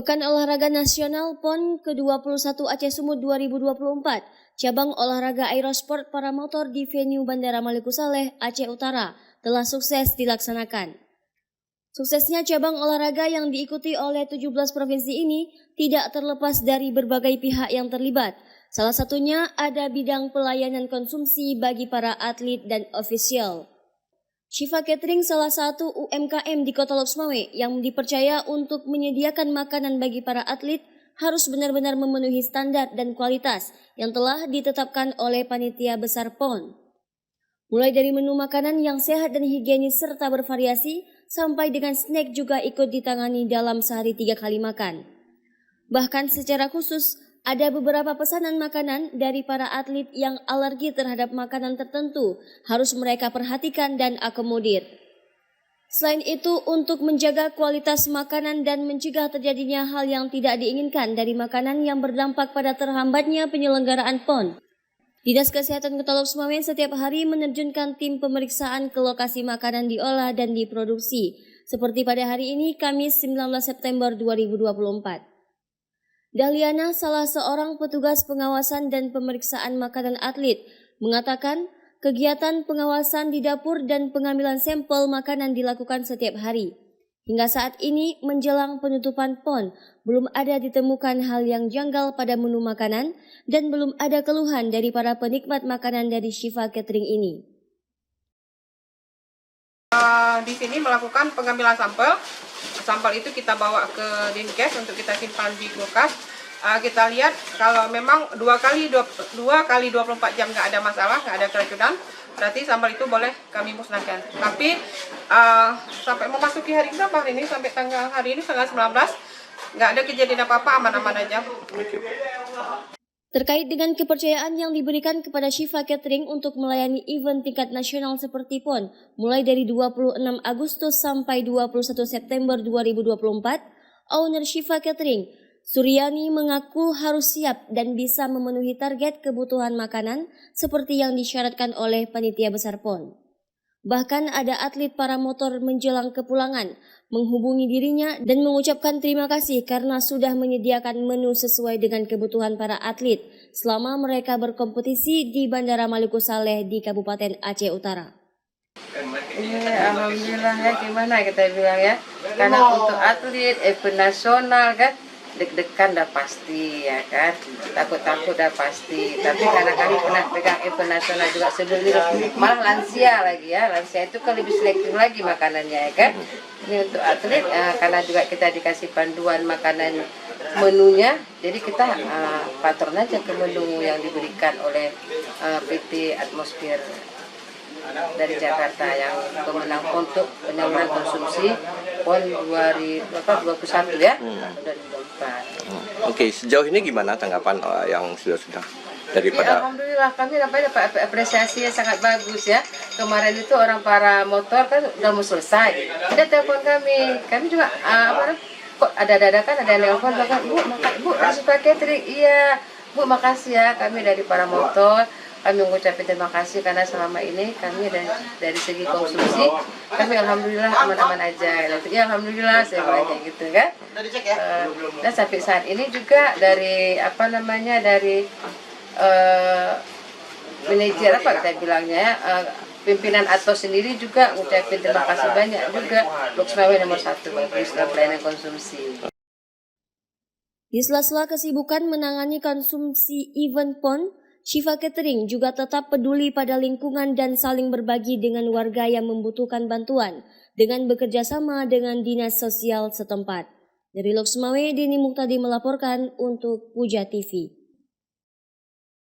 Pekan Olahraga Nasional PON ke-21 Aceh Sumut 2024, cabang olahraga aerosport paramotor di venue Bandara Maluku Saleh, Aceh Utara, telah sukses dilaksanakan. Suksesnya cabang olahraga yang diikuti oleh 17 provinsi ini tidak terlepas dari berbagai pihak yang terlibat. Salah satunya ada bidang pelayanan konsumsi bagi para atlet dan ofisial. Shifa Catering salah satu UMKM di Kota Lok Sumawe yang dipercaya untuk menyediakan makanan bagi para atlet harus benar-benar memenuhi standar dan kualitas yang telah ditetapkan oleh panitia besar PON. Mulai dari menu makanan yang sehat dan higienis serta bervariasi, sampai dengan snack juga ikut ditangani dalam sehari 3 kali makan. Bahkan secara khusus, ada beberapa pesanan makanan dari para atlet yang alergi terhadap makanan tertentu harus mereka perhatikan dan akomodir. Selain itu, untuk menjaga kualitas makanan dan mencegah terjadinya hal yang tidak diinginkan dari makanan yang berdampak pada terhambatnya penyelenggaraan PON, Dinas Kesehatan Kota Lok Sumawe setiap hari menerjunkan tim pemeriksaan ke lokasi makanan diolah dan diproduksi, seperti pada hari ini Kamis 19 September 2024. Dahliana, salah seorang petugas pengawasan dan pemeriksaan makanan atlet, mengatakan kegiatan pengawasan di dapur dan pengambilan sampel makanan dilakukan setiap hari. Hingga saat ini menjelang penutupan PON, belum ada ditemukan hal yang janggal pada menu makanan dan belum ada keluhan dari para penikmat makanan dari Shifa Catering ini. Di sini melakukan pengambilan sampel. Sampel itu kita bawa ke Dinkes untuk kita simpan di kulkas. Kita lihat kalau memang 2 kali 24 jam nggak ada masalah, nggak ada keracunan, berarti sampel itu boleh kami musnahkan. Tapi sampai memasuki hari berapa hari ini, sampai hari ini tanggal 19, nggak ada kejadian apa-apa, aman-aman aja. Terkait dengan kepercayaan yang diberikan kepada Shifa Catering untuk melayani event tingkat nasional seperti PON mulai dari 26 Agustus sampai 21 September 2024, owner Shifa Catering, Suryani, mengaku harus siap dan bisa memenuhi target kebutuhan makanan seperti yang disyaratkan oleh panitia besar PON. Bahkan ada atlet paramotor menjelang kepulangan menghubungi dirinya dan mengucapkan terima kasih karena sudah menyediakan menu sesuai dengan kebutuhan para atlet selama mereka berkompetisi di Bandara Maluku Saleh di Kabupaten Aceh Utara. Alhamdulillah ya, gimana kita bilang ya, karena untuk atlet event nasional kan deg-degan dah pasti ya kan, takut-takut dah pasti, tapi karena kami pernah pegang event nasional juga sebelumnya, malah lansia lagi ya, lansia itu kan lebih selektif lagi makanannya ya kan. Ini untuk atlet karena juga kita dikasih panduan makanan menunya, jadi kita patron aja ke menu yang diberikan oleh PT Atmosfer dari Jakarta yang pemenang untuk penyaluran konsumsi PON 2021 ya. 2024. Oke, sejauh ini gimana tanggapan yang sudah daripada? Ya, alhamdulillah kami dapat apresiasi yang sangat bagus ya. Kemarin itu orang para motor kan udah mau selesai. Dia telepon kami juga kok ada dadakan ada yang telepon bahkan Bu Shifa Catering, iya Bu makasih ya, kami dari para motor. Kami mengucapkan terima kasih karena selama ini kami dari segi konsumsi kami alhamdulillah aman-aman aja. Ya alhamdulillah saya bilang kayak gitu kan. Dan sampai saat ini juga dari dari manajer kita bilangnya ya, pimpinan ATO sendiri juga mengucapkan terima kasih banyak juga. Lok Sumawe nomor 1 bagi pelayanan konsumsi. Di sela-sela kesibukan menangani konsumsi event PON, Shifa Catering juga tetap peduli pada lingkungan dan saling berbagi dengan warga yang membutuhkan bantuan dengan bekerja sama dengan dinas sosial setempat. Dari Lok Sumawe, Dini Muktadi melaporkan untuk Puja TV.